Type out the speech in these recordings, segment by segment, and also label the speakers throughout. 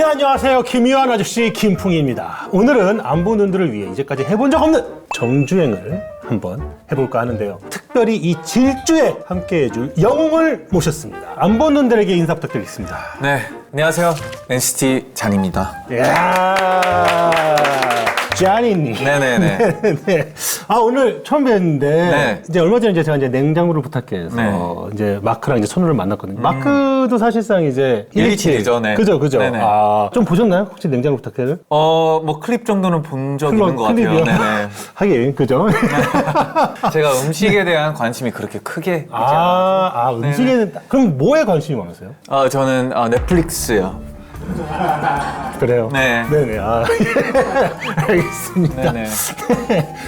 Speaker 1: 네, 안녕하세요. 김유한 아저씨 김풍희입니다. 오늘은 안 본 분들을 위해 이제까지 해본 적 없는 정주행을 한번 해볼까 하는데요. 특별히 이 질주에 함께 해줄 영웅을 모셨습니다. 안 본 분들에게 인사 부탁드리겠습니다.
Speaker 2: 네, 안녕하세요. NCT 잔입니다.
Speaker 1: 이야, 쟈니님.
Speaker 2: 네네네.
Speaker 1: 네. 아, 오늘 처음 뵀는데,
Speaker 2: 네.
Speaker 1: 이제 얼마 전에 제가 이제 냉장고를 부탁해서,
Speaker 2: 네.
Speaker 1: 이제 마크랑 이제 선우를 만났거든요. 마크도 사실상 이제
Speaker 2: 127이죠, 네.
Speaker 1: 그죠.
Speaker 2: 네네.
Speaker 1: 아, 좀 보셨나요? 혹시 냉장고 부탁해를?
Speaker 2: 뭐 클립 정도는 본 적 있는 것 같아요.
Speaker 1: 클립이요?
Speaker 2: 네네.
Speaker 1: 하긴, 그죠?
Speaker 2: 제가 음식에 대한 관심이 그렇게 크게 있지 않아요.
Speaker 1: 음식에는, 그럼 뭐에 관심이 많으세요?
Speaker 2: 저는 넷플릭스요.
Speaker 1: 그래요?
Speaker 2: 네.
Speaker 1: 네네. 아, 알겠습니다.
Speaker 2: 네네.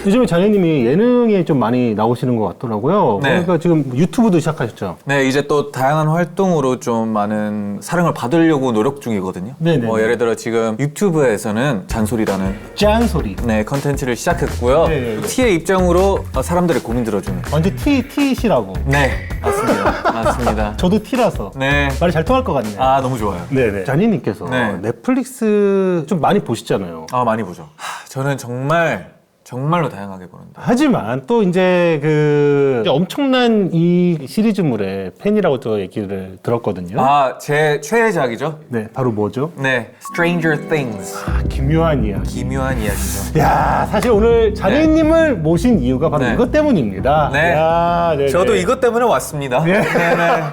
Speaker 1: 요즘에 자녀님이 예능에 좀 많이 나오시는 것 같더라고요.
Speaker 2: 네.
Speaker 1: 그러니까 지금 유튜브도 시작하셨죠?
Speaker 2: 네, 이제 또 다양한 활동으로 좀 많은 사랑을 받으려고 노력 중이거든요.
Speaker 1: 네네.
Speaker 2: 예를 들어 지금 유튜브에서는 잔소리라는
Speaker 1: 짠소리.
Speaker 2: 컨텐츠를 시작했고요.
Speaker 1: 네.
Speaker 2: T의 입장으로 사람들의 고민 들어주는.
Speaker 1: 완전 T시라고.
Speaker 2: 네, 맞습니다. 맞습니다.
Speaker 1: 저도 T라서.
Speaker 2: 네.
Speaker 1: 말이 잘 통할 것 같네요.
Speaker 2: 너무 좋아요.
Speaker 1: 네네. 자니님께서
Speaker 2: 네.
Speaker 1: 넷플릭스 좀 많이 보시잖아요.
Speaker 2: 많이 보죠. 저는 정말로 다양하게 보는데.
Speaker 1: 하지만 또 이제 이제 엄청난 이 시리즈물의 팬이라고 저 얘기를 들었거든요.
Speaker 2: 제 최애작이죠?
Speaker 1: 네, 바로 뭐죠?
Speaker 2: 네, Stranger Things.
Speaker 1: 기묘한 이야기.
Speaker 2: 기묘한 이야기죠.
Speaker 1: 야, 사실 오늘 자니님을 모신 이유가 바로
Speaker 2: 네.
Speaker 1: 이것 때문입니다.
Speaker 2: 네.
Speaker 1: 야, 네네.
Speaker 2: 저도 이것 때문에 왔습니다.
Speaker 1: 네.
Speaker 2: 네네.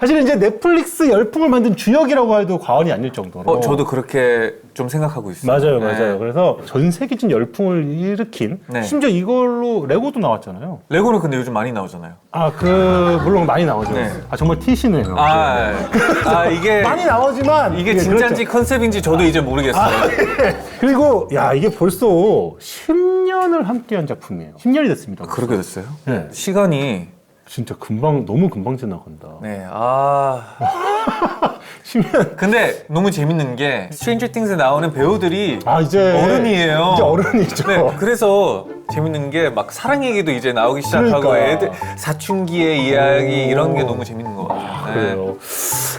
Speaker 1: 사실은 이제 넷플릭스 열풍을 만든 주역이라고 해도 과언이 아닐 정도로.
Speaker 2: 저도 그렇게 좀 생각하고 있어요.
Speaker 1: 맞아요,
Speaker 2: 네.
Speaker 1: 맞아요. 그래서 전 세계적인 열풍을 일으킨,
Speaker 2: 네.
Speaker 1: 심지어 이걸로 레고도 나왔잖아요.
Speaker 2: 레고는 근데 요즘 많이 나오잖아요.
Speaker 1: 물론 많이 나오죠.
Speaker 2: 네.
Speaker 1: 정말 T시네요.
Speaker 2: 이게
Speaker 1: 많이 나오지만
Speaker 2: 이게
Speaker 1: 예,
Speaker 2: 진짜인지
Speaker 1: 그렇죠.
Speaker 2: 컨셉인지 저도 이제 모르겠어요.
Speaker 1: 그리고 이게 벌써 10년을 함께한 작품이에요. 10년이 됐습니다.
Speaker 2: 그렇게 됐어요?
Speaker 1: 네.
Speaker 2: 시간이
Speaker 1: 진짜 너무 금방 지나간다.
Speaker 2: 네.
Speaker 1: 10년.
Speaker 2: 근데 너무 재밌는 게 Stranger Things에 나오는 배우들이
Speaker 1: 이제
Speaker 2: 어른이에요.
Speaker 1: 이제 어른이죠.
Speaker 2: 네, 그래서 재밌는 게 막 사랑 얘기도 이제 나오기 시작하고
Speaker 1: 그러니까.
Speaker 2: 애들 사춘기의 이야기 이런 게 너무 재밌는 것 같아요. 네.
Speaker 1: 그래요.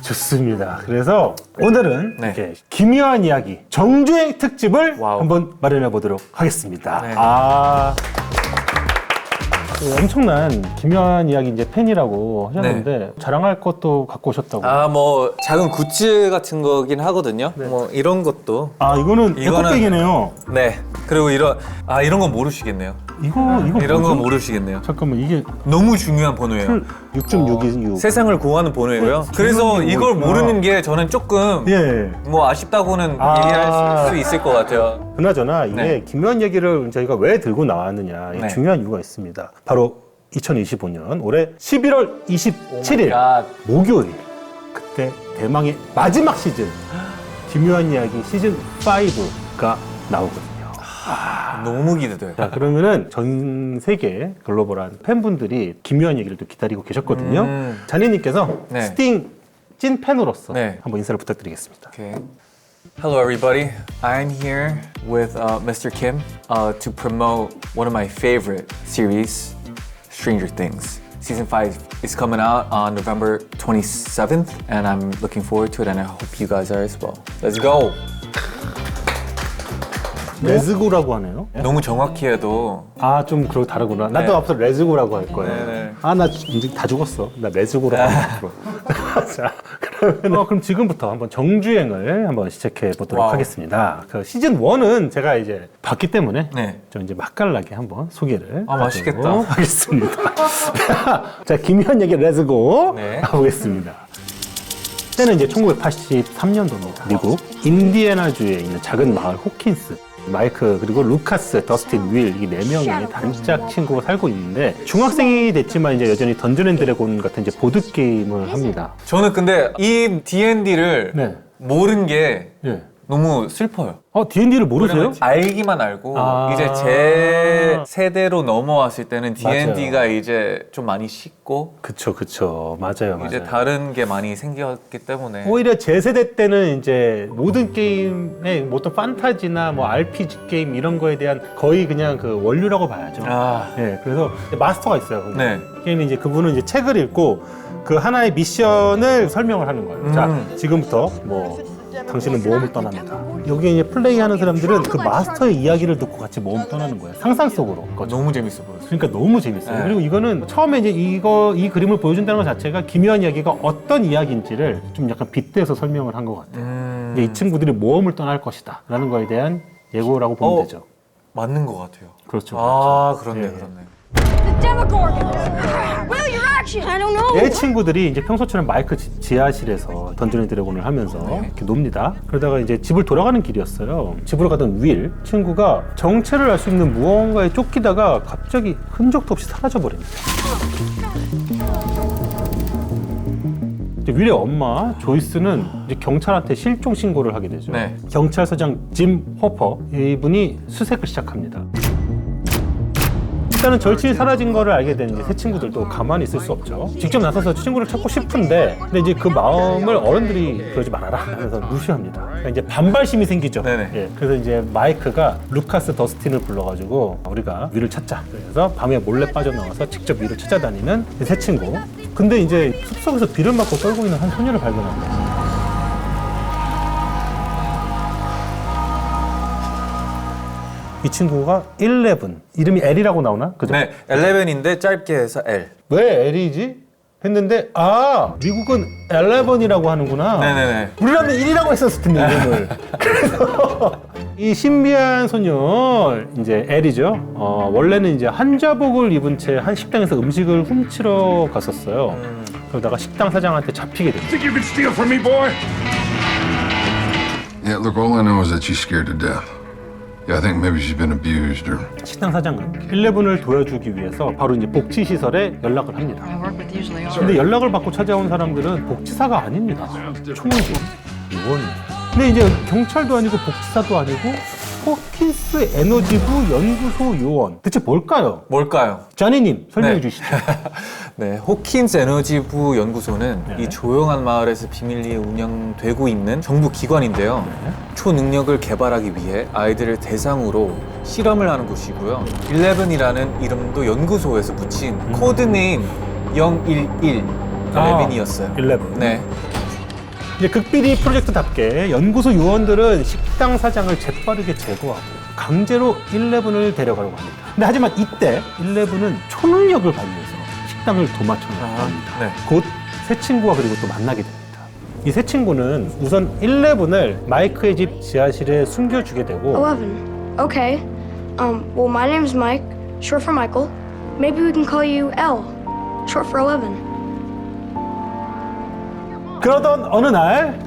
Speaker 1: 좋습니다. 그래서 오늘은
Speaker 2: 네.
Speaker 1: 이렇게 기묘한 이야기 정주행 특집을
Speaker 2: 와우.
Speaker 1: 한번 마련해 보도록 하겠습니다.
Speaker 2: 네.
Speaker 1: 엄청난 기묘한 이야기 이제 팬이라고 하셨는데 자랑할 것도 갖고 오셨다고.
Speaker 2: 뭐 작은 굿즈 같은 거긴 하거든요. 뭐 이런 것도.
Speaker 1: 이거는 에코백이네요.
Speaker 2: 네. 그리고 이런 건 모르시겠네요.
Speaker 1: 이거
Speaker 2: 이런
Speaker 1: 뭐죠?
Speaker 2: 건 모르시겠네요.
Speaker 1: 잠깐만, 이게
Speaker 2: 너무 중요한 번호예요.
Speaker 1: 6.626.
Speaker 2: 세상을 구하는 번호예요. 그래서
Speaker 1: 기억이
Speaker 2: 이걸
Speaker 1: 있구나.
Speaker 2: 모르는 게 저는 조금
Speaker 1: 예.
Speaker 2: 뭐 아쉽다고는 얘기할 수 있을 것 같아요.
Speaker 1: 그나저나 이게
Speaker 2: 네.
Speaker 1: 기묘한 얘기를 저희가 왜 들고 나왔느냐, 이게
Speaker 2: 네.
Speaker 1: 중요한 이유가 있습니다. 바로 2025년 올해 11월 27일
Speaker 2: 갓.
Speaker 1: 목요일, 그때 대망의 마지막 시즌 기묘한 이야기 시즌 5가 나오거든요.
Speaker 2: 너무 기대돼요.
Speaker 1: 자, 그러면은 전 세계 글로벌한 팬분들이 기묘한 얘기를 또 기다리고 계셨거든요. 자니님께서
Speaker 2: 네.
Speaker 1: 스팅 찐 팬으로서
Speaker 2: 네.
Speaker 1: 한번 인사를 부탁드리겠습니다.
Speaker 2: Okay. Hello, everybody. I'm here with Mr. Kim to promote one of my favorite series, Stranger Things. Season 5 is coming out on November 27th, and I'm looking forward to it, and I hope you guys are as well. Let's go!
Speaker 1: 레즈고라고 하네요.
Speaker 2: 너무 정확히 해도
Speaker 1: 좀 그러고 다르구나. 나도
Speaker 2: 네.
Speaker 1: 앞서 레즈고라고 할 거예요.
Speaker 2: 네네.
Speaker 1: 나 이제 다 죽었어. 나 레즈고라고 하고. 자, 그럼 지금부터 한번 정주행을 한번 시작해 보도록
Speaker 2: 와우.
Speaker 1: 하겠습니다. 시즌 1은 제가 이제 봤기 때문에
Speaker 2: 네.
Speaker 1: 좀 이제 맛깔나게 한번 소개를
Speaker 2: 맛있겠다.
Speaker 1: 하도록 하겠습니다. 자, 기묘한 얘기 레즈고
Speaker 2: 네.
Speaker 1: 가보겠습니다. 때는 이제 1983년도입니다. 미국 인디애나주에 있는 작은 마을 호킨스. 마이크 그리고 루카스, 더스틴, 윌 이 4명의 단짝 친구가 살고 있는데 중학생이 됐지만 이제 여전히 던전 앤 드래곤 같은 이제 보드 게임을 합니다.
Speaker 2: 저는 근데 이 D&D를
Speaker 1: 네.
Speaker 2: 모르는 게
Speaker 1: 예.
Speaker 2: 너무 슬퍼요.
Speaker 1: D&D를 모르세요?
Speaker 2: 알기만 알고 이제 제 세대로 넘어왔을 때는 D&D가 이제 좀 많이 식고
Speaker 1: 그쵸. 맞아요.
Speaker 2: 이제 다른 게 많이 생겼기 때문에
Speaker 1: 오히려 제 세대 때는 이제 모든 게임의 뭐 어떤 판타지나 뭐 RPG 게임 이런 거에 대한 거의 그냥 그 원류라고 봐야죠. 예, 그래서 마스터가 있어요.
Speaker 2: 네.
Speaker 1: 게임이 이제 그분은 이제 책을 읽고 그 하나의 미션을 설명을 하는 거예요. 자, 지금부터 뭐 당신은 모험을 떠납니다. 여기에 이제 플레이하는 사람들은 그 마스터의 이야기를 듣고 같이 모험 떠나는 거예요. 상상 속으로.
Speaker 2: 너무 재밌어 보였어요.
Speaker 1: 그러니까 너무 재밌어요.
Speaker 2: 네.
Speaker 1: 그리고 이거는 처음에 이제 이 그림을 보여준다는 것 자체가 기묘한 이야기가 어떤 이야기인지를 좀 약간 빗대서 설명을 한 것 같아요. 이제 이 친구들이 모험을 떠날 것이다 라는 거에 대한 예고라고 보면 되죠.
Speaker 2: 맞는 것 같아요.
Speaker 1: 그렇죠.
Speaker 2: 아, 그렇네,
Speaker 1: 예.
Speaker 2: 그렇네.
Speaker 3: The Demogorgon! Will your action? I don't know.
Speaker 1: 애 친구들이 이제 평소처럼 마이크 지하실에서 던전앤 드래곤을 하면서 이렇게 놉니다. 그러다가 이제 집을 돌아가는 길이었어요. 집으로 가던 윌 친구가 정체를 알 수 있는 무언가에 쫓기다가 갑자기 흔적도 없이 사라져 버립니다. 이제 윌의 엄마 조이스는 이제 경찰한테 실종 신고를 하게 되죠.
Speaker 2: 네.
Speaker 1: 경찰서장 짐 호퍼 이분이 수색을 시작합니다. 일단은 절친이 사라진 거를 알게 된 이제 새 친구들도 가만히 있을 수 없죠. 직접 나서서 친구를 찾고 싶은데, 근데 이제 그 마음을 어른들이 그러지 말아라 하면서 무시합니다. 그러니까 이제 반발심이 생기죠.
Speaker 2: 네네.
Speaker 1: 예, 그래서 이제 마이크가 루카스 더스틴을 불러가지고 우리가 위를 찾자. 그래서 밤에 몰래 빠져나와서 직접 위를 찾아다니는 새 친구. 근데 이제 숲속에서 비를 맞고 떨고 있는 한 소녀를 발견합니다. 이 친구가 11, 이름이 L이라고 나오나? 그죠?
Speaker 2: 네, 11인데 짧게 해서 L.
Speaker 1: 왜 L이지? 했는데 미국은 11이라고 하는구나.
Speaker 2: 네네네.
Speaker 1: 우리라면 1이라고 했었을 텐데 이름을. 그래서 이 신비한 소녀 이제 L이죠. 원래는 이제 한자복을 입은 채 한 식당에서 음식을 훔치러 갔었어요. 그러다가 식당 사장한테 잡히게 됩니다.
Speaker 4: Think you can steal from me, boy?
Speaker 5: Yeah, look, all I know is that she's scared to death. Yeah, I think maybe she's been abused or...
Speaker 1: 식당 사장은 11을 도와주기 위해서 바로 이제 복지시설에 연락을 합니다.
Speaker 6: I work with usually are.
Speaker 1: 근데 연락을 받고 찾아온 사람들은 복지사가 아닙니다. 총무진, 요원입니다. 근데 이제 경찰도 아니고 복지사도 아니고 호킨스 에너지부 연구소 요원. 대체 뭘까요?
Speaker 2: 뭘까요?
Speaker 1: 자니님 설명해
Speaker 2: 네.
Speaker 1: 주시죠.
Speaker 2: 네, 호킨스 에너지부 연구소는
Speaker 1: 네.
Speaker 2: 이 조용한 마을에서 비밀리에 운영되고 있는 정부 기관인데요. 초능력을 개발하기 위해 아이들을 대상으로 실험을 하는 곳이고요. 11이라는 이름도 연구소에서 붙인 코드네임 011 11이었어요.
Speaker 1: 11.
Speaker 2: 네.
Speaker 1: 이제 극비리 프로젝트답게 연구소 요원들은 식당 사장을 재빠르게 제거하고 강제로 11을 데려가려고 합니다. 근데 하지만 이때 11은 초능력을 발휘해서 식당을 도마쳐내고 합니다.
Speaker 2: 네.
Speaker 1: 곧 새 친구와 그리고 또 만나게 됩니다. 이 새 친구는 우선 11을 마이크의 집 지하실에 숨겨주게 되고
Speaker 3: 11. Okay. Well, my name's Mike, short for Michael. Maybe we can call you L, short for 11.
Speaker 1: 그러던 어느 날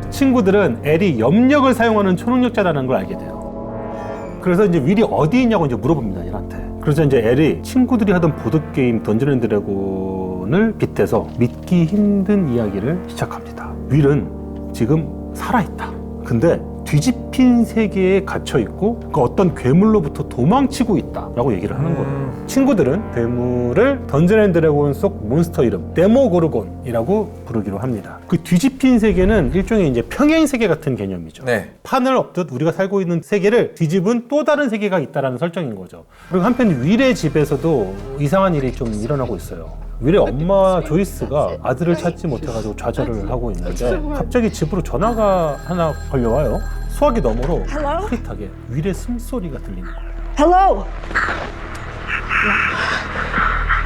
Speaker 1: 친구들은 엘이 염력을 사용하는 초능력자라는 걸 알게 돼요. 그래서 이제 윌이 어디 있냐고 이제 물어봅니다, 얘한테. 그래서 이제 엘이 친구들이 하던 보드게임 던전 앤 드래곤을 빗대서 믿기 힘든 이야기를 시작합니다. 윌은 지금 살아있다. 근데 뒤집힌 세계에 갇혀있고 그 어떤 괴물로부터 도망치고 있다라고 얘기를 하는 거예요. 친구들은 괴물을 던전 앤 드래곤 속 몬스터 이름 데모고르곤이라고 부르기로 합니다. 그 뒤집힌 세계는 일종의 이제 평행 세계 같은 개념이죠.
Speaker 2: 네.
Speaker 1: 판을 엎듯 우리가 살고 있는 세계를 뒤집은 또 다른 세계가 있다라는 설정인 거죠. 그리고 한편 윌의 집에서도 이상한 일이 좀 일어나고 있어요. 윌의 엄마 조이스가 아들을 찾지 못해가지고 좌절을 하고 있는데 갑자기 집으로 전화가 하나 걸려와요. 수화기 너머로 흐릿하게 윌의 숨소리가 들리는 거예요.
Speaker 6: Hello.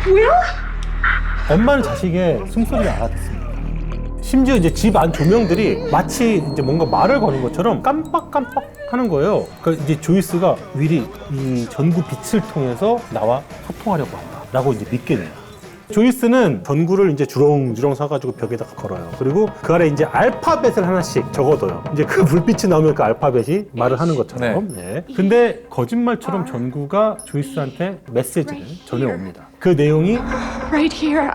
Speaker 6: Will?
Speaker 1: 엄마는 자식의 숨소리를 알아듣습니다. 심지어 이제 집 안 조명들이 마치 이제 뭔가 말을 거는 것처럼 깜빡깜빡 하는 거예요. 그러니까 이제 조이스가 윌이 이 전구 빛을 통해서 나와 소통하려고 한다라고 이제 믿게 돼요. 조이스는 전구를 이제 주렁주렁 사가지고 벽에다가 걸어요. 그리고 그 아래 이제 알파벳을 하나씩 적어둬요. 이제 그 불빛이 나오면 그 알파벳이 말을 하는 것처럼. 네. 근데 거짓말처럼 전구가 조이스한테 메시지를 전해옵니다. 그 내용이
Speaker 6: Right here.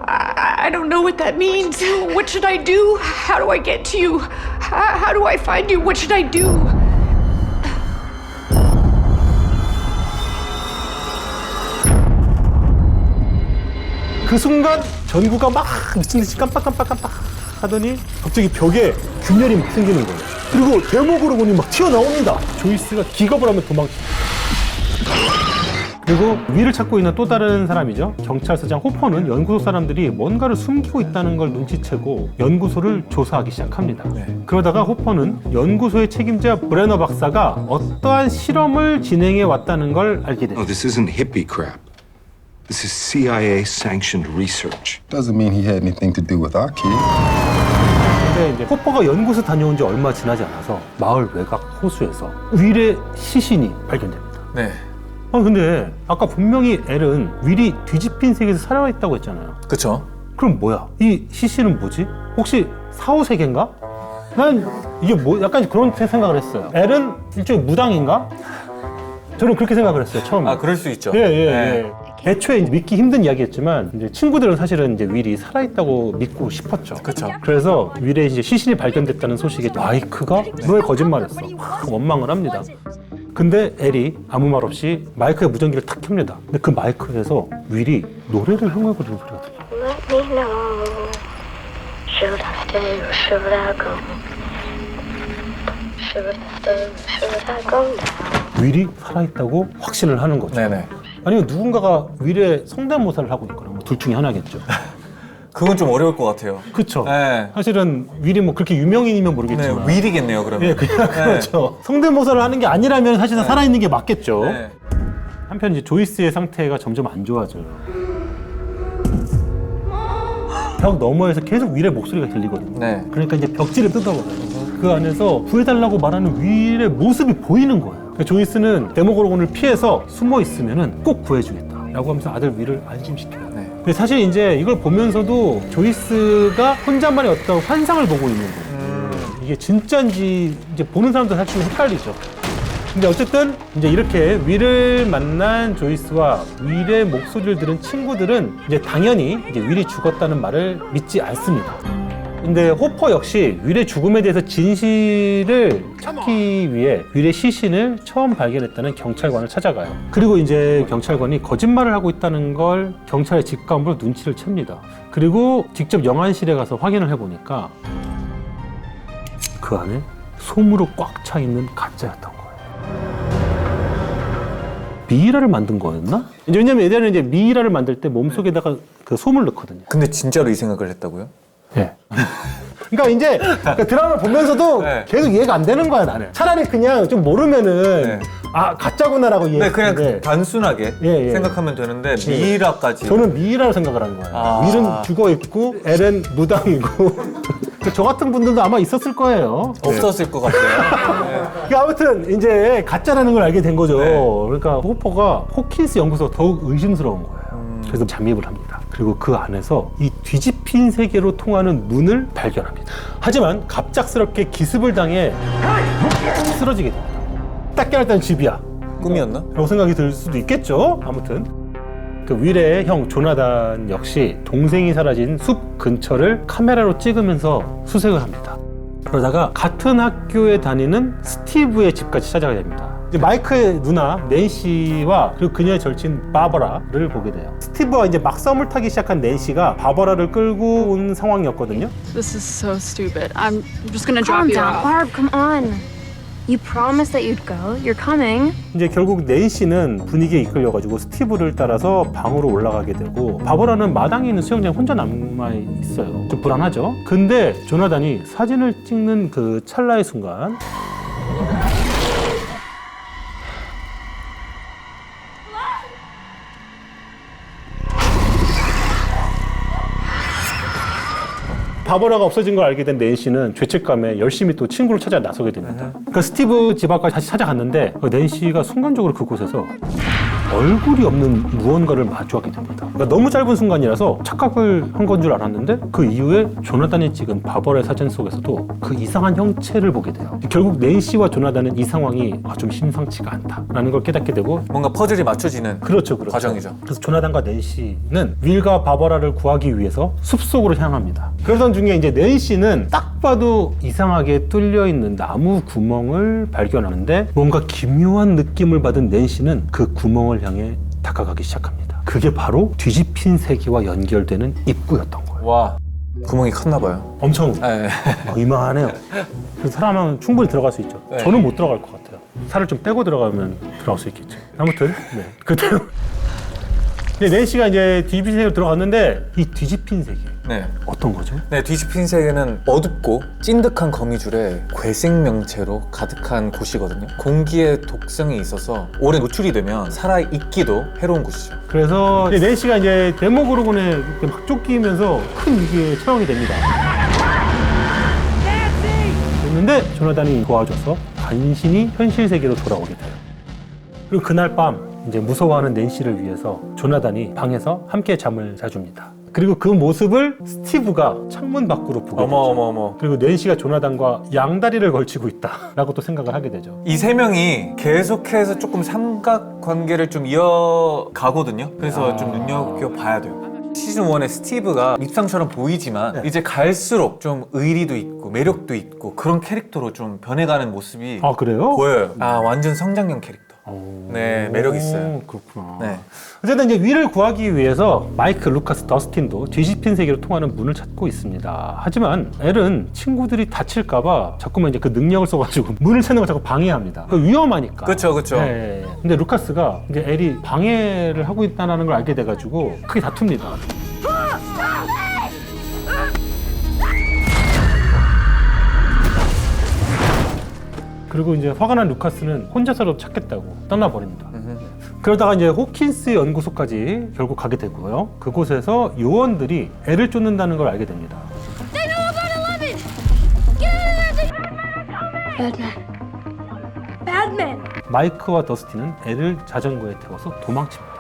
Speaker 6: I don't know what that means. What should I do? How do I get to you? How do I find you? What should I do?
Speaker 1: 그 순간 전구가 막 미친듯이 깜빡깜빡깜빡 하더니 갑자기 벽에 균열이 막 생기는 거예요. 그리고 데모고르곤이 막 튀어나옵니다. 조이스가 기겁을 하면 도망칩니다. 그리고 위를 찾고 있는 또 다른 사람이죠. 경찰서장 호퍼는 연구소 사람들이 뭔가를 숨기고 있다는 걸 눈치채고 연구소를 조사하기 시작합니다. 그러다가 호퍼는 연구소의 책임자 브레너 박사가 어떠한 실험을 진행해 왔다는 걸 알게 됩니다.
Speaker 4: No, this isn't hippie crap. This is CIA-sanctioned research.
Speaker 5: Doesn't mean he had anything to do with our kid.
Speaker 1: 근데 이제 호퍼가 연구소 다녀온 지 얼마 지나지 않아서 마을 외곽 호수에서 윌의 시신이 발견됩니다.
Speaker 2: 네.
Speaker 1: 근데 아까 분명히 엘은 윌이 뒤집힌 세계에서 살아있다고 했잖아요.
Speaker 2: 그쵸?
Speaker 1: 그럼 뭐야? 이 시신은 뭐지? 혹시 사후세계인가? 난 이게 뭐 약간 그런 생각을 했어요. 엘은 일종의 무당인가? 저는 그렇게 생각을 했어요, 처음에.
Speaker 2: 아, 그럴 수 있죠.
Speaker 1: 예. 애초에 이제 믿기 힘든 이야기였지만 이제 친구들은 사실은 이제 윌이 살아있다고 믿고 싶었죠.
Speaker 2: 그쵸.
Speaker 1: 그래서 윌의 이제 시신이 발견됐다는 소식에 마이크가 왜 거짓말했어? 원망을 합니다. 근데 엘이 아무 말 없이 마이크의 무전기를 탁 켭니다. 근데 그 마이크에서 윌이 노래를 흥얼거리는 소리가 들려요.
Speaker 3: Let me know. Should I stay or should I go? Should I stay or should I go now?
Speaker 1: 윌이 살아있다고 확신을 하는 거죠.
Speaker 2: 네네.
Speaker 1: 아니면 누군가가 윌의 성대모사를 하고 있거나 뭐둘 중에 하나겠죠.
Speaker 2: 그건 좀 어려울 것 같아요.
Speaker 1: 그쵸.
Speaker 2: 네.
Speaker 1: 사실은 윌이 뭐 그렇게 유명인이면
Speaker 2: 네,
Speaker 1: 모르겠지만.
Speaker 2: 윌이겠네요, 그러면.
Speaker 1: 예, 그냥 그렇죠. 성대모사를 하는 게 아니라면 사실은 살아있는 게 맞겠죠.
Speaker 2: 네.
Speaker 1: 한편 이제 조이스의 상태가 점점 안 좋아져요. 벽 너머에서 계속 윌의 목소리가 들리거든요.
Speaker 2: 네.
Speaker 1: 그러니까 이제 벽지를 뜯어버려요. 그 안에서 구해달라고 말하는 윌의 모습이 보이는 거예요. 그러니까 조이스는 데모고론을 피해서 숨어 있으면은 꼭 구해주겠다라고 하면서 아들 윌을 안심시켜요.
Speaker 2: 네.
Speaker 1: 근데 사실 이제 이걸 보면서도 조이스가 혼자만의 어떤 환상을 보고 있는 거예요. 이게 진짜인지 이제 보는 사람도 사실 헷갈리죠. 근데 어쨌든 이제 이렇게 윌을 만난 조이스와 윌의 목소리를 들은 친구들은 이제 당연히 이제 윌이 죽었다는 말을 믿지 않습니다. 근데 호퍼 역시 윌의 죽음에 대해서 진실을 찾기 위해 윌의 시신을 처음 발견했다는 경찰관을 찾아가요. 그리고 이제 경찰관이 거짓말을 하고 있다는 걸 경찰의 직감으로 눈치를 챕니다. 그리고 직접 영안실에 가서 확인을 해보니까 그 안에 솜으로 꽉 차 있는 가짜였던 거예요. 미이라를 만든 거였나? 이제 왜냐면 예전에 이제 미이라를 만들 때 몸속에다가 그 솜을 넣거든요.
Speaker 2: 근데 진짜로 이 생각을 했다고요?
Speaker 1: 예. 그러니까 이제 그 드라마를 보면서도
Speaker 2: 네.
Speaker 1: 계속 이해가 안 되는 거야, 나는. 차라리 그냥 좀 모르면은
Speaker 2: 네.
Speaker 1: 아, 가짜구나라고
Speaker 2: 네, 그냥
Speaker 1: 이해했는데
Speaker 2: 단순하게
Speaker 1: 예.
Speaker 2: 생각하면 되는데 미이라까지.
Speaker 1: 저는 미이라고 생각을 하는 거예요.
Speaker 2: 아.
Speaker 1: 윌은 죽어있고 엘은 무당이고 저 같은 분들도 아마 있었을 거예요.
Speaker 2: 없었을 것 같아요. 네.
Speaker 1: 그러니까 아무튼 이제 가짜라는 걸 알게 된 거죠.
Speaker 2: 네.
Speaker 1: 그러니까 호퍼가 호킨스 연구소가 더욱 의심스러운 거예요. 그래서 잠입을 합니다. 그리고 그 안에서 이 뒤집힌 세계로 통하는 문을 발견합니다. 하지만 갑작스럽게 기습을 당해 쓰러지게 됩니다. 딱 깨어났다는 집이야
Speaker 2: 꿈이었나?
Speaker 1: 라고 생각이 들 수도 있겠죠. 아무튼 그 윌의 형 조나단 역시 동생이 사라진 숲 근처를 카메라로 찍으면서 수색을 합니다. 그러다가 같은 학교에 다니는 스티브의 집까지 찾아가게 됩니다. 이제 마이크의 누나 낸시와 그리고 그녀의 절친 바버라를 보게 돼요. 스티브와 이제 막 썸을 타기 시작한 낸시가 바버라를 끌고 온 상황이었거든요.
Speaker 7: This is so stupid. I'm just gonna
Speaker 3: Calm
Speaker 7: drop you
Speaker 3: down,
Speaker 7: off.
Speaker 3: Barb. Come on. You promised that you'd go. You're coming.
Speaker 1: 이제 결국 낸시는 분위기에 이끌려가지고 스티브를 따라서 방으로 올라가게 되고 바버라는 마당에 있는 수영장에 혼자 남아 있어요. 좀 불안하죠. 근데 조나단이 사진을 찍는 그 찰나의 순간 바버라가 없어진 걸 알게 된 낸시는 죄책감에 열심히 또 친구를 찾아 나서게 됩니다. 그러니까 스티브 집 앞까지 다시 찾아갔는데 그 낸시가 순간적으로 그곳에서 얼굴이 없는 무언가를 마주하게 됩니다. 그러니까 너무 짧은 순간이라서 착각을 한 건 줄 알았는데 그 이후에 조나단이 찍은 바버라의 사진 속에서도 그 이상한 형체를 보게 돼요. 결국 낸시와 조나단은 이 상황이 좀 심상치가 않다라는 걸 깨닫게 되고
Speaker 2: 뭔가 퍼즐이 맞춰지는
Speaker 1: 그렇죠.
Speaker 2: 과정이죠.
Speaker 1: 그래서 조나단과 낸시는 윌과 바버라를 구하기 위해서 숲속으로 향합니다. 그러던 중에 이제 낸시는 딱 봐도 이상하게 뚫려 있는 나무 구멍을 발견하는데 뭔가 기묘한 느낌을 받은 낸시는 그 구멍을 향해 다가가기 시작합니다. 그게 바로 뒤집힌 세계와 연결되는 입구였던 거예요.
Speaker 2: 와. 구멍이 컸나 봐요.
Speaker 1: 엄청
Speaker 2: 네.
Speaker 1: 이만해요. 그래서 사람은 충분히 들어갈 수 있죠.
Speaker 2: 네.
Speaker 1: 저는 못 들어갈 것 같아요. 살을 좀 떼고 들어가면 들어갈 수 있겠죠. 아무튼 네. 그대로. 낸시가 이제 뒤집힌 세계로 들어갔는데 이 뒤집힌 세계
Speaker 2: 네.
Speaker 1: 어떤 거죠?
Speaker 2: 네, 뒤집힌 세계는 어둡고 찐득한 거미줄에 괴생명체로 가득한 곳이거든요. 공기에 독성이 있어서 오래 노출이 되면 살아있기도 해로운 곳이죠.
Speaker 1: 그래서 낸시가 이제 데모고르곤에 이렇게 막 쫓기면서 큰 위기에 처형이 됩니다. 그랬는데 조나단이 도와줘서 간신히 현실 세계로 돌아오게 돼요. 그리고 그날 밤 이제 무서워하는 낸시를 위해서 조나단이 방에서 함께 잠을 자줍니다. 그리고 그 모습을 스티브가 창문 밖으로 보게 되죠.
Speaker 2: 어머.
Speaker 1: 그리고 낸시가 조나단과 양다리를 걸치고 있다라고 또 생각을 하게 되죠.
Speaker 2: 이 세 명이 계속해서 조금 삼각관계를 좀 이어가거든요. 그래서 좀 눈여겨봐야 돼요. 시즌 1의 스티브가 밉상처럼 보이지만 이제 갈수록 좀 의리도 있고 매력도 있고 그런 캐릭터로 좀 변해가는 모습이
Speaker 1: 아 그래요?
Speaker 2: 보여요. 아 완전 성장형 캐릭터. 네, 매력 있어요.
Speaker 1: 그렇구나.
Speaker 2: 네.
Speaker 1: 어쨌든 이제 위를 구하기 위해서 마이크, 루카스, 더스틴도 뒤집힌 세계로 통하는 문을 찾고 있습니다. 하지만 엘은 친구들이 다칠까봐 자꾸만 이제 그 능력을 써가지고 문을 찾는 걸 자꾸 방해합니다. 그 위험하니까.
Speaker 2: 그렇죠.
Speaker 1: 네. 근데 루카스가 이제 엘이 방해를 하고 있다는 걸 알게 돼가지고 크게 다툽니다. 그리고 이제 화가 난 루카스는 혼자서라도 찾겠다고 떠나버립니다. 그러다가 이제 호킨스 연구소까지 결국 가게 되고요. 그곳에서 요원들이 애를 쫓는다는 걸 알게 됩니다.
Speaker 3: Batman. Batman.
Speaker 1: 마이크와 더스틴은 애를 자전거에 태워서 도망칩니다.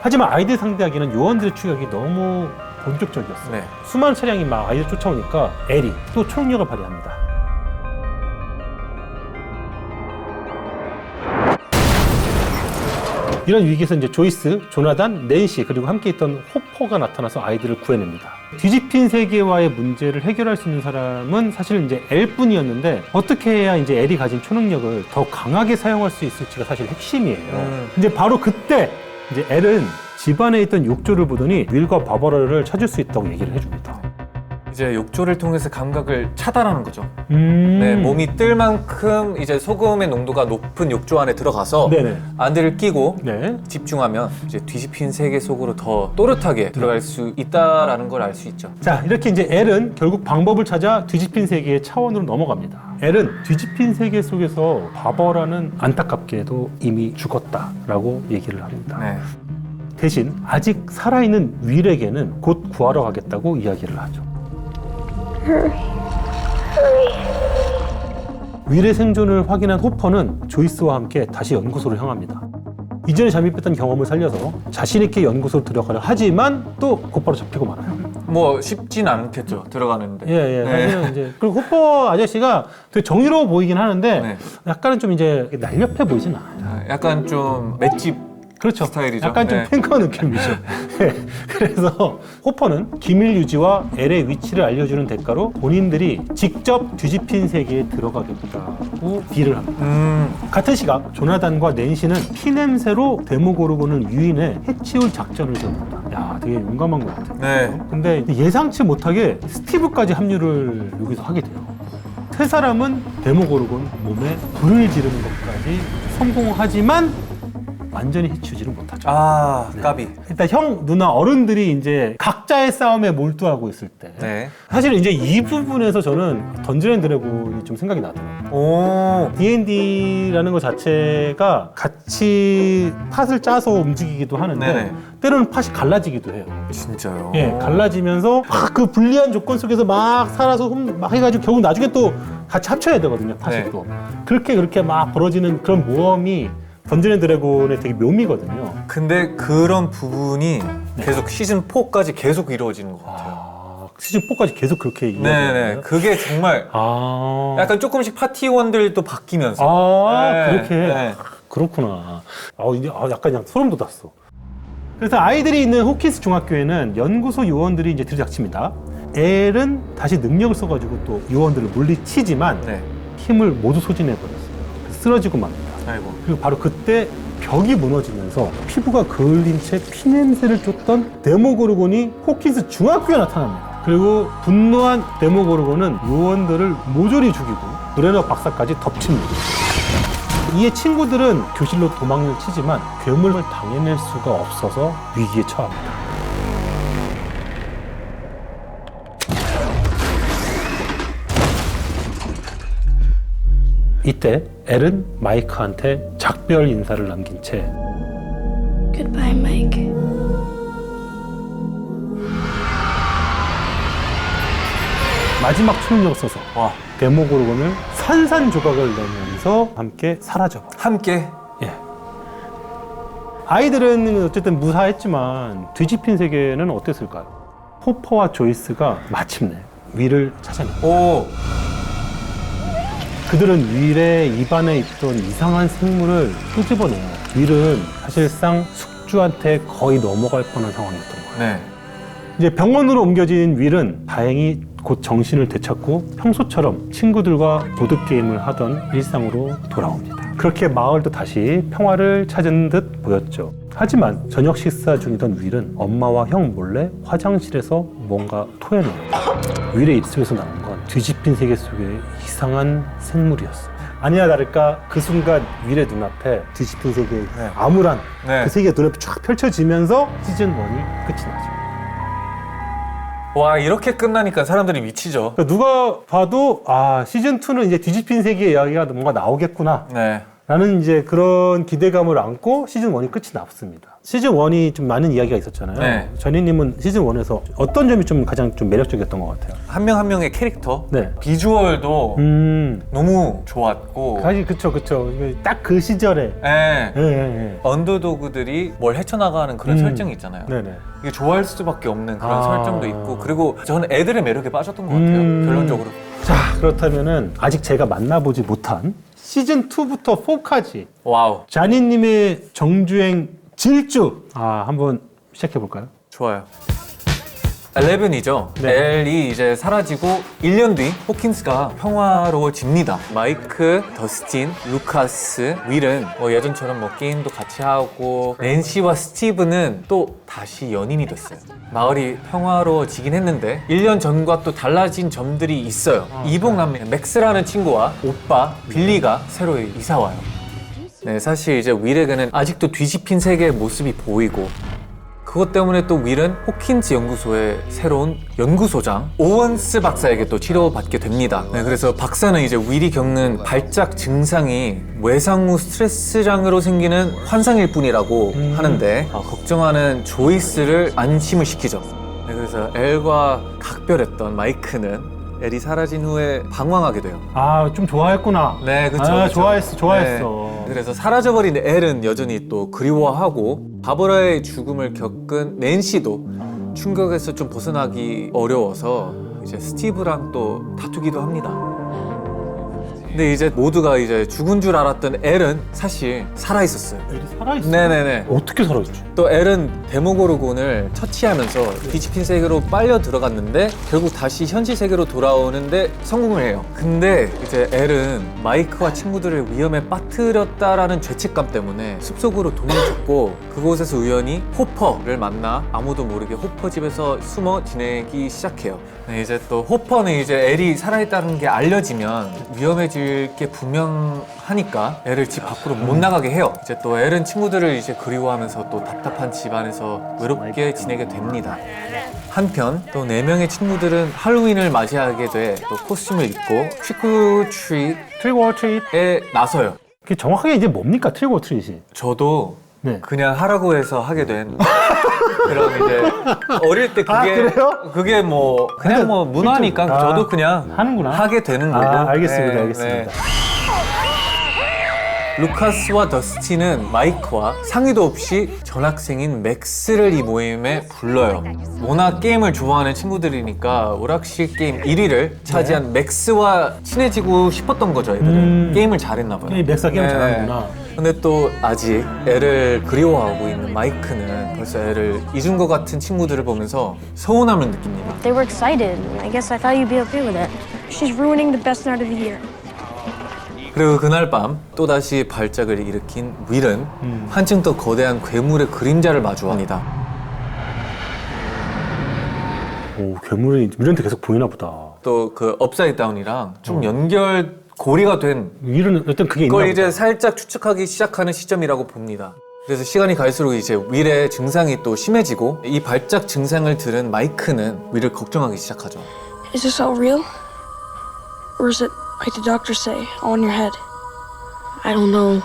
Speaker 1: 하지만 아이들 상대하기는 요원들의 추격이 너무 본격적이었어요.
Speaker 2: 네.
Speaker 1: 수많은 차량이 막 아이들 쫓아오니까 엘이 또 초능력을 발휘합니다. 이런 위기에서 이제 조이스, 조나단, 낸시 그리고 함께 있던 호퍼가 나타나서 아이들을 구해냅니다. 뒤집힌 세계와의 문제를 해결할 수 있는 사람은 사실 이제 엘뿐이었는데 어떻게 해야 이제 엘이 가진 초능력을 더 강하게 사용할 수 있을지가 사실 핵심이에요. 이제 바로 그때 이제 엘은 집안에 있던 욕조를 보더니 윌과 바버라를 찾을 수 있다고 얘기를 해줍니다.
Speaker 2: 이제 욕조를 통해서 감각을 차단하는 거죠. 네, 몸이 뜰 만큼 이제 소금의 농도가 높은 욕조 안에 들어가서
Speaker 1: 네네.
Speaker 2: 안대를 끼고
Speaker 1: 네.
Speaker 2: 집중하면 이제 뒤집힌 세계 속으로 더 또렷하게 들어갈 수 있다라는 걸 알 수 있죠.
Speaker 1: 자, 이렇게 이제 엘은 결국 방법을 찾아 뒤집힌 세계의 차원으로 넘어갑니다. 엘은 뒤집힌 세계 속에서 바버라는 안타깝게도 이미 죽었다라고 얘기를 합니다.
Speaker 2: 네.
Speaker 1: 대신 아직 살아있는 윌에게는 곧 구하러 가겠다고 이야기를 하죠. 윌의 생존을 확인한 호퍼는 조이스와 함께 다시 연구소를 향합니다. 이전에 잠입했던 경험을 살려서 자신 있게 연구소로 들어가려 하지만 또 곧바로 잡히고 말아요.
Speaker 2: 뭐 쉽진 않겠죠, 들어가는데.
Speaker 1: 예.
Speaker 2: 네.
Speaker 1: 사실은 이제 그리고 호퍼 아저씨가 되게 정의로워 보이긴 하는데
Speaker 2: 네.
Speaker 1: 약간은 좀 이제 날렵해 보이진 않아요.
Speaker 2: 약간 좀 맷집
Speaker 1: 그렇죠.
Speaker 2: 스타일이죠.
Speaker 1: 약간 좀
Speaker 2: 네.
Speaker 1: 탱커 느낌이죠. 네. 그래서 호퍼는 기밀 유지와 엘의 위치를 알려주는 대가로 본인들이 직접 뒤집힌 세계에 들어가겠다고 딜을 합니다. 같은 시각 조나단과 낸시는 피냄새로 데모고르곤을 유인해 해치울 작전을 세웁니다. 야, 되게 용감한 것 같아요.
Speaker 2: 네.
Speaker 1: 근데 예상치 못하게 스티브까지 합류를 여기서 하게 돼요. 세 사람은 데모고르곤 몸에 불을 지르는 것까지 성공하지만 완전히 해치우지는 못하죠.
Speaker 2: 아, 까비.
Speaker 1: 일단 형, 누나, 어른들이 이제 각자의 싸움에 몰두하고 있을 때
Speaker 2: 네.
Speaker 1: 사실 이제 이 부분에서 저는 던전 앤 드래곤이 좀 생각이 나더라고요.
Speaker 2: 오.
Speaker 1: D&D라는 것 자체가 같이 팟을 짜서 움직이기도 하는데
Speaker 2: 네네.
Speaker 1: 때로는 팟이 갈라지기도 해요.
Speaker 2: 진짜요?
Speaker 1: 예, 갈라지면서 막 그 불리한 조건 속에서 막 살아서 막 해가지고 결국 나중에 또 같이 합쳐야 되거든요. 팟이
Speaker 2: 네.
Speaker 1: 또 그렇게 막 벌어지는 그런 모험이 던전 앤 드래곤의 되게 묘미거든요.
Speaker 2: 근데 그런 부분이 계속 시즌 4까지 계속 이루어지는 것 같아요.
Speaker 1: 시즌 4까지 계속 그렇게
Speaker 2: 네네.
Speaker 1: 이어지나요?
Speaker 2: 그게 정말 약간 조금씩 파티원들도 바뀌면서. 네.
Speaker 1: 그렇게
Speaker 2: 네.
Speaker 1: 그렇구나. 이제 약간 그냥 소름 돋았어. 그래서 아이들이 있는 호킨스 중학교에는 연구소 요원들이 이제 들이닥칩니다. 엘은 다시 능력을 써가지고 또 요원들을 물리치지만
Speaker 2: 네.
Speaker 1: 힘을 모두 소진해버렸어요. 쓰러지고 맙니다.
Speaker 2: 아이고.
Speaker 1: 그리고 바로 그때 벽이 무너지면서 피부가 그을린 채 피냄새를 쫓던 데모고르곤이 호킨스 중학교에 나타납니다. 그리고 분노한 데모고르곤은 요원들을 모조리 죽이고 브레너 박사까지 덮칩니다. 이에 친구들은 교실로 도망을 치지만 괴물을 당해낼 수가 없어서 위기에 처합니다. 이때 엘은 마이크한테 작별 인사를 남긴 채
Speaker 3: Goodbye, Mike.
Speaker 1: 마지막 초능력 써서
Speaker 2: 와,
Speaker 1: 데모고르곤을 산산조각을 내면서 함께 사라져버려요.
Speaker 2: 함께.
Speaker 1: 예. 아이들은 어쨌든 무사했지만 뒤집힌 세계는 어땠을까요? 호퍼와 조이스가 마침내 윌을 찾아냅니다.
Speaker 2: 오,
Speaker 1: 그들은 윌의 입안에 있던 이상한 생물을 끄집어내요. 윌은 사실상 숙주한테 거의 넘어갈 뻔한 상황이었던 거예요.
Speaker 2: 네.
Speaker 1: 이제 병원으로 옮겨진 윌은 다행히 곧 정신을 되찾고 평소처럼 친구들과 보드게임을 하던 일상으로 돌아옵니다. 그렇게 마을도 다시 평화를 찾은 듯 보였죠. 하지만 저녁 식사 중이던 윌은 엄마와 형 몰래 화장실에서 뭔가 토해내요. 윌의 입속에서 나온 건 뒤집힌 세계 속의 이상한 생물이었어. 아니나 다를까 그 순간 윌의 눈앞에 뒤집힌 세계의 암울한
Speaker 2: 네.
Speaker 1: 그 세계가 눈앞에 쫙 펼쳐지면서 시즌 1이 끝이 나죠.
Speaker 2: 와, 이렇게 끝나니까 사람들이 미치죠.
Speaker 1: 그러니까 누가 봐도 아 시즌 2는 이제 뒤집힌 세계의 이야기가 뭔가 나오겠구나
Speaker 2: 네.
Speaker 1: 라는 이제 그런 기대감을 안고 시즌 1이 끝이 났습니다. 시즌 1이 좀 많은 이야기가 있었잖아요.
Speaker 2: 네.
Speaker 1: 전희님은 시즌 1에서 어떤 점이 좀 가장 좀 매력적이었던 것 같아요?
Speaker 2: 한 명 한 명의 캐릭터,
Speaker 1: 네.
Speaker 2: 비주얼도 너무 좋았고.
Speaker 1: 사실 그쵸. 딱 그 시절에.
Speaker 2: 예.
Speaker 1: 예.
Speaker 2: 언더도그들이 뭘 헤쳐나가는 그런 설정이 있잖아요.
Speaker 1: 네네.
Speaker 2: 이게 좋아할 수밖에 없는 그런
Speaker 1: 아.
Speaker 2: 설정도 있고, 그리고 저는 애들의 매력에 빠졌던 것 같아요. 결론적으로.
Speaker 1: 자, 그렇다면은 아직 제가 만나보지 못한 시즌 2부터 4까지
Speaker 2: 와우,
Speaker 1: 자니님의 정주행 질주 한번 시작해볼까요?
Speaker 2: 좋아요. 11이죠.
Speaker 1: 네.
Speaker 2: 엘이 이제 사라지고 1년 뒤 호킨스가 평화로워집니다. 마이크, 더스틴, 루카스, 윌은 예전처럼 게임도 같이 하고, 낸시와 스티브는 또 다시 연인이 됐어요. 마을이 평화로워지긴 했는데 1년 전과 또 달라진 점들이 있어요. 이복남매 맥스라는 친구와 오빠 빌리가 새로 이사 와요. 네, 사실 이제 윌에게는 아직도 뒤집힌 세계의 모습이 보이고, 그것 때문에 또 윌은 호킨즈 연구소의 새로운 연구소장 오원스 박사에게 또 치료받게 됩니다. 네, 그래서 박사는 이제 윌이 겪는 발작 증상이 외상 후 스트레스장으로 생기는 환상일 뿐이라고 하는데, 걱정하는 조이스를 안심을 시키죠. 네, 그래서 엘과 각별했던 마이크는 엘이 사라진 후에 방황하게 돼요.
Speaker 1: 좀 좋아했구나.
Speaker 2: 네, 그쵸.
Speaker 1: 좋아했어.
Speaker 2: 네. 그래서 사라져버린 엘은 여전히 또 그리워하고, 바버라의 죽음을 겪은 낸시도 충격에서 좀 벗어나기 어려워서 이제 스티브랑 또 다투기도 합니다. 근데 이제 모두가 이제 죽은 줄 알았던 엘은 사실 살아있었어요.
Speaker 1: 엘이 살아있어?
Speaker 2: 네네네.
Speaker 1: 어떻게 살아있지?
Speaker 2: 또 엘은 데모고르곤을 처치하면서 뒤집힌 세계로 빨려 들어갔는데 결국 다시 현실 세계로 돌아오는데 성공을 해요. 근데 이제 엘은 마이크와 친구들을 위험에 빠뜨렸다라는 죄책감 때문에 숲속으로 도망쳤고, 그곳에서 우연히 호퍼를 만나 아무도 모르게 호퍼 집에서 숨어 지내기 시작해요. 네, 이제 또 호퍼는 이제 엘이 살아있다는 게 알려지면 위험해질 게 분명하니까 엘을 집 밖으로 못 나가게 해요. 이제 또 엘은 친구들을 이제 그리워하면서 또 답답한 집안에서 외롭게 지내게 됩니다. 한편 또 4명의 친구들은 할로윈을 맞이하게 돼 또 코스튬을 입고 트릭 오 트릿에 나서요.
Speaker 1: 그게 정확하게 이제 뭡니까? 트릭 오 트릿이?
Speaker 2: 저도
Speaker 1: 네.
Speaker 2: 그냥 하라고 해서 하게 된 그런 이제 어릴 때
Speaker 1: 그래요?
Speaker 2: 그게 그냥 문화니까 저도 그냥
Speaker 1: 하는구나.
Speaker 2: 하게 되는 거고.
Speaker 1: 알겠습니다.
Speaker 2: 네,
Speaker 1: 알겠습니다.
Speaker 2: 네. 루카스와 더스틴은 마이크와 상의도 없이 전학생인 맥스를 이 모임에 불러요. 워낙 게임을 좋아하는 친구들이니까 오락실 게임 1위를 차지한 맥스와 친해지고 싶었던 거죠, 애들은. 게임을 잘했나 봐요.
Speaker 1: 맥스가 게임을 잘하는구나.
Speaker 2: 근데 또 아직 애를 그리워하고 있는 마이크는 벌써 애를 잊은 것 같은 친구들을 보면서 서운함을 느낍니다.
Speaker 3: They were excited. I guess I thought you'd be okay with it. She's ruining the best night of the year.
Speaker 2: 그리고 그날 밤 또다시 발작을 일으킨 윌은 한층 더 거대한 괴물의 그림자를 마주합니다.
Speaker 1: 오, 괴물이 윌한테 계속 보이나 보다.
Speaker 2: 또 그 업사이드 다운이랑 좀 연결고리가 된
Speaker 1: 윌은 어떤 그게 있나
Speaker 2: 그걸
Speaker 1: 보다.
Speaker 2: 이제 살짝 추측하기 시작하는 시점이라고 봅니다. 그래서 시간이 갈수록 이제 윌의 증상이 또 심해지고 이 발작 증상을 들은 마이크는 윌을 걱정하기 시작하죠.
Speaker 3: Is this all real? Or is it like the doctors say, all in your head? I don't know.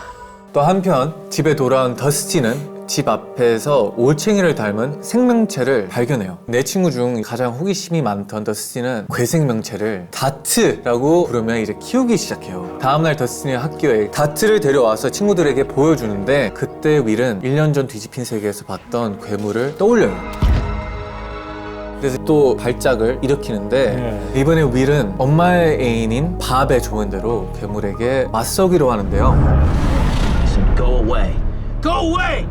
Speaker 2: 또 한편 집에 돌아온 더스티는 집 앞에서 올챙이를 닮은 생명체를 발견해요. 내 친구 중 가장 호기심이 많던 더스티는 괴생명체를 다트라고 부르며 이제 키우기 시작해요. 다음날 더스티는 학교에 다트를 데려와서 친구들에게 보여주는데 그때 윌은 1년 전 뒤집힌 세계에서 봤던 괴물을 떠올려요. 그래서 또 발작을 일으키는데 이번에 윌은 엄마의 애인인 밥의 조언대로 괴물에게 맞서기로 하는데요.
Speaker 8: Go away. Go away!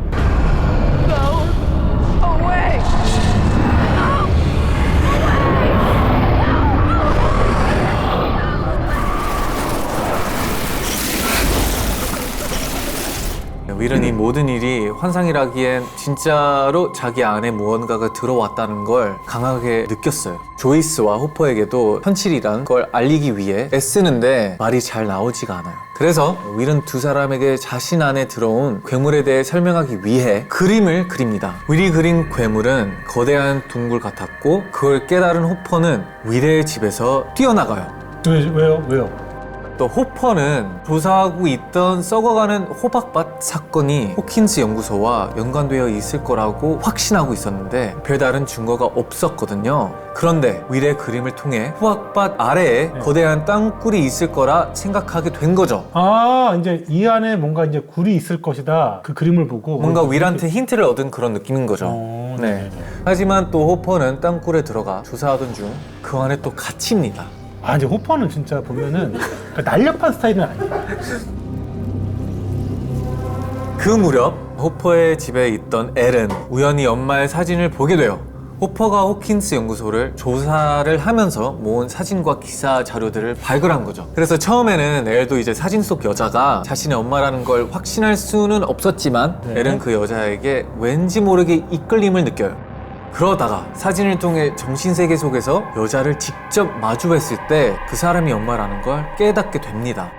Speaker 2: 윌은 이 모든 일이 환상이라기엔 진짜로 자기 안에 무언가가 들어왔다는 걸 강하게 느꼈어요. 조이스와 호퍼에게도 현실이란 걸 알리기 위해 애쓰는데 말이 잘 나오지가 않아요. 그래서 윌은 두 사람에게 자신 안에 들어온 괴물에 대해 설명하기 위해 그림을 그립니다. 윌이 그린 괴물은 거대한 둥굴 같았고 그걸 깨달은 호퍼는 윌의 집에서 뛰어나가요.
Speaker 1: 왜요?
Speaker 2: 또 호퍼는 조사하고 있던 썩어가는 호박밭 사건이 호킨스 연구소와 연관되어 있을 거라고 확신하고 있었는데 별다른 증거가 없었거든요. 그런데 윌의 그림을 통해 호박밭 아래에 거대한 땅굴이 있을 거라 생각하게 된 거죠.
Speaker 1: 아, 이제 이 안에 뭔가 이제 굴이 있을 것이다. 그 그림을 보고
Speaker 2: 뭔가 윌한테 힌트를 얻은 그런 느낌인 거죠. 네. 하지만 또 호퍼는 땅굴에 들어가 조사하던 중 그 안에 또 갇힙니다.
Speaker 1: 아, 이제 호퍼는 진짜 보면은 날렵한 스타일은 아니야.
Speaker 2: 그 무렵 호퍼의 집에 있던 엘은 우연히 엄마의 사진을 보게 돼요. 호퍼가 호킨스 연구소를 조사를 하면서 모은 사진과 기사 자료들을 발굴한 거죠. 그래서 처음에는 엘도 이제 사진 속 여자가 자신의 엄마라는 걸 확신할 수는 없었지만 엘은 그 여자에게 왠지 모르게 이끌림을 느껴요. 그러다가 사진을 통해 정신세계 속에서 여자를 직접 마주했을 때 그 사람이 엄마라는 걸 깨닫게 됩니다.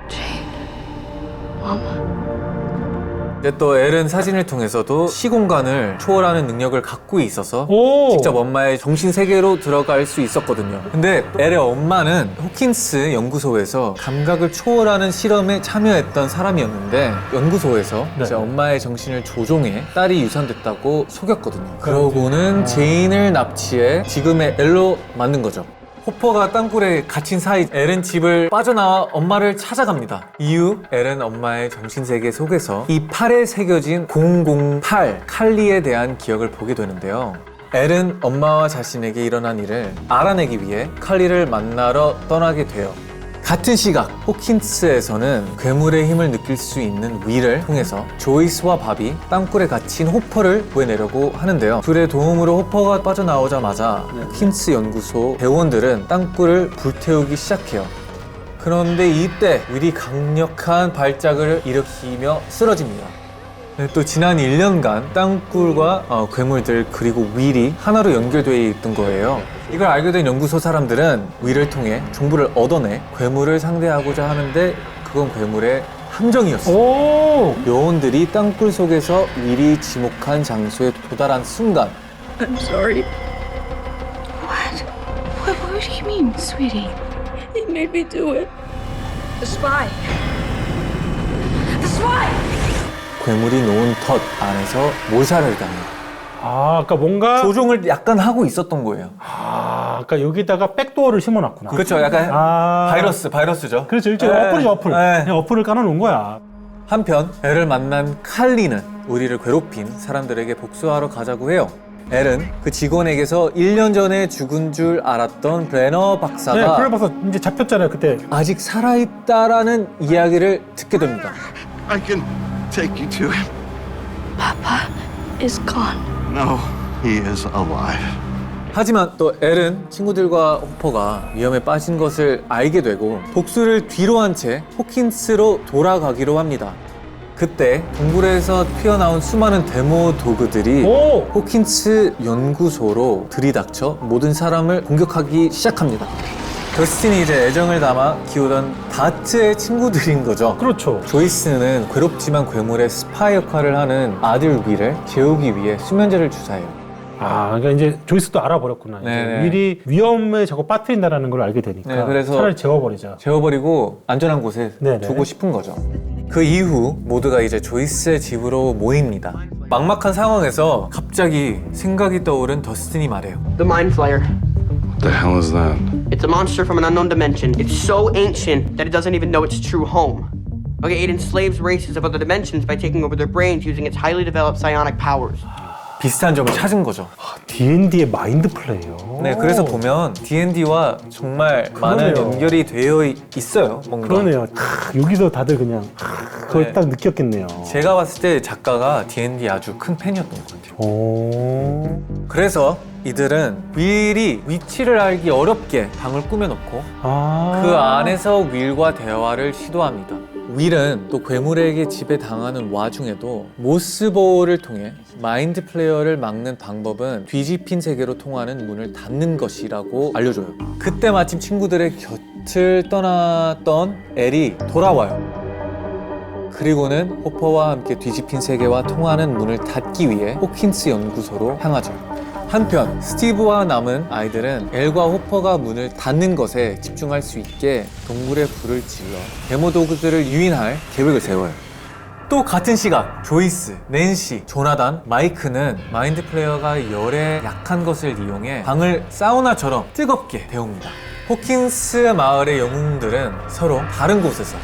Speaker 2: 근데 또 엘은 사진을 통해서도 시공간을 초월하는 능력을 갖고 있어서 직접 엄마의 정신세계로 들어갈 수 있었거든요. 근데 엘의 엄마는 호킨스 연구소에서 감각을 초월하는 실험에 참여했던 사람이었는데 연구소에서 이제 엄마의 정신을 조종해 딸이 유산됐다고 속였거든요. 그러고는 제인을 납치해 지금의 엘로 만든 거죠. 호퍼가 땅굴에 갇힌 사이 엘은 집을 빠져나와 엄마를 찾아갑니다. 이후 엘은 엄마의 정신세계 속에서 이 팔에 새겨진 008 칼리에 대한 기억을 보게 되는데요. 엘은 엄마와 자신에게 일어난 일을 알아내기 위해 칼리를 만나러 떠나게 돼요. 같은 시각 호킨스에서는 괴물의 힘을 느낄 수 있는 윌을 통해서 조이스와 밥이 땅굴에 갇힌 호퍼를 구해내려고 하는데요. 둘의 도움으로 호퍼가 빠져나오자마자 호킨스 연구소 대원들은 땅굴을 불태우기 시작해요. 그런데 이때 윌이 강력한 발작을 일으키며 쓰러집니다. 또 지난 1년간 땅굴과 괴물들 그리고 윌이 하나로 연결되어 있던 거예요. 이걸 알게 된 연구소 사람들은 윌을 통해 정보를 얻어내 괴물을 상대하고자 하는데 그건 괴물의 함정이었어요. 요원들이 땅굴 속에서 윌이 지목한 장소에 도달한 순간
Speaker 6: I'm sorry. What do you mean, sweetie? He made me do it. The spy. The spy!
Speaker 2: 괴물이 놓은 덫 안에서 몰살을 당해요.
Speaker 1: 아, 그러니까 뭔가
Speaker 2: 조종을 약간 하고 있었던 거예요.
Speaker 1: 아, 그러니까 여기다가 백도어를 심어놨구나.
Speaker 2: 그렇죠. 약간 바이러스죠.
Speaker 1: 그렇죠. 일종의 어플이죠, 어플.
Speaker 2: 네.
Speaker 1: 그냥 어플을 깔아놓은 거야.
Speaker 2: 한편 엘을 만난 칼리는 우리를 괴롭힌 사람들에게 복수하러 가자고 해요. 엘은 그 직원에게서 1년 전에 죽은 줄 알았던 브레너 박사가
Speaker 1: 네, 그래 봐서 이제 잡혔잖아요, 그때.
Speaker 2: 아직 살아있다라는 이야기를 듣게 됩니다.
Speaker 4: I can take you to him.
Speaker 3: Papa is gone.
Speaker 4: No, he is alive.
Speaker 2: 하지만 또 엘은 친구들과 호퍼가 위험에 빠진 것을 알게 되고 복수를 뒤로 한 채 호킨스로 돌아가기로 합니다. 그때 동굴에서 튀어나온 수많은 데모 도구들이
Speaker 1: 오!
Speaker 2: 호킨스 연구소로 들이닥쳐 모든 사람을 공격하기 시작합니다. 더스틴이 이제 애정을 담아 키우던 다트의 친구들인 거죠.
Speaker 1: 그렇죠.
Speaker 2: 조이스는 괴롭지만 괴물의 스파 역할을 하는 아들 윌을 재우기 위해 수면제를 주사해요.
Speaker 1: 아, 그러니까 이제 조이스도 알아버렸구나. 이제
Speaker 2: 네네.
Speaker 1: 윌이 위험에 자꾸 빠뜨린다는 걸 알게 되니까
Speaker 2: 네, 그래서
Speaker 1: 차라리 재워버리자.
Speaker 2: 재워버리고 안전한 곳에
Speaker 1: 네네.
Speaker 2: 두고 싶은 거죠. 그 이후 모두가 이제 조이스의 집으로 모입니다. 막막한 상황에서 갑자기 생각이 떠오른 더스틴이 말해요.
Speaker 9: The Mind Flayer.
Speaker 5: What the hell is that?
Speaker 9: It's a monster from an unknown dimension. It's so ancient that it doesn't even know its true home. Okay, it enslaves races of other dimensions by taking over their brains using its highly developed psionic powers.
Speaker 2: 비슷한 점을 찾은 거죠.
Speaker 1: D&D의 마인드 플레이요.
Speaker 2: 네, 그래서 보면 D&D와 정말 많은
Speaker 1: 그러네요.
Speaker 2: 연결이 되어 있어요. 뭔가.
Speaker 1: 그러네요. 여기서 다들 그냥 그걸
Speaker 2: 네.
Speaker 1: 딱 느꼈겠네요.
Speaker 2: 제가 봤을 때 작가가 D&D 아주 큰 팬이었던 것 같아요.
Speaker 1: 오.
Speaker 2: 그래서 이들은 윌이 위치를 알기 어렵게 방을 꾸며놓고
Speaker 1: 아.
Speaker 2: 그 안에서 윌과 대화를 시도합니다. 윌은 또 괴물에게 지배당하는 와중에도 모스보호를 통해 마인드 플레이어를 막는 방법은 뒤집힌 세계로 통하는 문을 닫는 것이라고 알려줘요. 그때 마침 친구들의 곁을 떠났던 엘이 돌아와요. 그리고는 호퍼와 함께 뒤집힌 세계와 통하는 문을 닫기 위해 호킨스 연구소로 향하죠. 한편 스티브와 남은 아이들은 엘과 호퍼가 문을 닫는 것에 집중할 수 있게 동굴에 불을 질러 데모 도구들을 유인할 계획을 세워요. 또 같은 시각 조이스, 낸시, 조나단, 마이크는 마인드 플레이어가 열에 약한 것을 이용해 방을 사우나처럼 뜨겁게 데웁니다. 호킨스 마을의 영웅들은 서로 다른 곳에서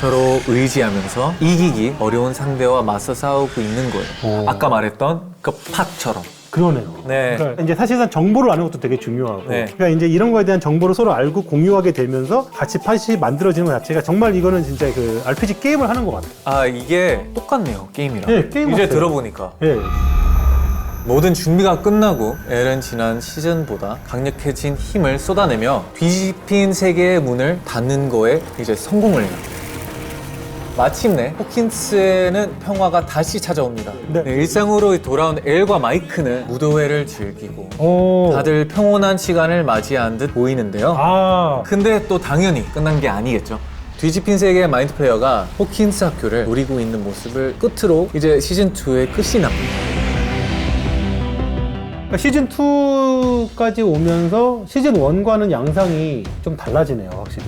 Speaker 2: 서로 의지하면서 이기기 어려운 상대와 맞서 싸우고 있는 거예요. 아까 말했던 그 팟처럼.
Speaker 1: 그러네요.
Speaker 2: 네.
Speaker 1: 그러니까 이제 사실상 정보를 아는 것도 되게 중요하고,
Speaker 2: 네.
Speaker 1: 그러니까 이제 이런 거에 대한 정보를 서로 알고 공유하게 되면서 같이 팟이 만들어지는 것 자체가 정말 이거는 진짜 그 RPG 게임을 하는 것 같아요.
Speaker 2: 아, 이게 똑같네요, 게임이랑.
Speaker 1: 네, 게임
Speaker 2: 이제
Speaker 1: 같아요.
Speaker 2: 들어보니까.
Speaker 1: 예.
Speaker 2: 모든 준비가 끝나고 엘은 지난 시즌보다 강력해진 힘을 쏟아내며 뒤집힌 세계의 문을 닫는 거에 이제 성공을 해요. 마침내 호킨스에는 평화가 다시 찾아옵니다.
Speaker 1: 네.
Speaker 2: 네, 일상으로 돌아온 엘과 마이크는 무도회를 즐기고
Speaker 1: 오.
Speaker 2: 다들 평온한 시간을 맞이한 듯 보이는데요.
Speaker 1: 아.
Speaker 2: 근데 또 당연히 끝난 게 아니겠죠. 뒤집힌 세계의 마인드 플레이어가 호킨스 학교를 노리고 있는 모습을 끝으로 이제 시즌2의 끝이 납니다.
Speaker 1: 시즌 2까지 오면서 시즌 1과는 양상이 좀 달라지네요, 확실히.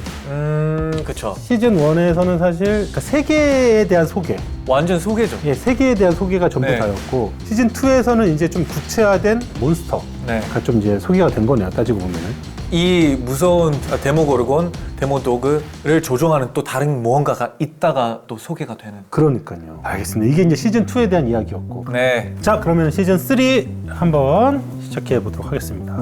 Speaker 2: 그쵸.
Speaker 1: 시즌 1에서는 사실 그러니까 세계에 대한 소개,
Speaker 2: 완전 소개죠.
Speaker 1: 예, 세계에 대한 소개가 전부
Speaker 2: 네.
Speaker 1: 다였고, 시즌 2에서는 이제 좀 구체화된 몬스터가
Speaker 2: 네.
Speaker 1: 좀 이제 소개가 된 거네요, 따지고 보면은.
Speaker 2: 이 무서운 데모 고르곤, 데모 도그를 조종하는 또 다른 무언가가 있다가 또 소개가 되는.
Speaker 1: 그러니까요. 알겠습니다. 이게 이제 시즌 2에 대한 이야기였고.
Speaker 2: 네.
Speaker 1: 자, 그러면 시즌 3 한번 시작해 보도록 하겠습니다.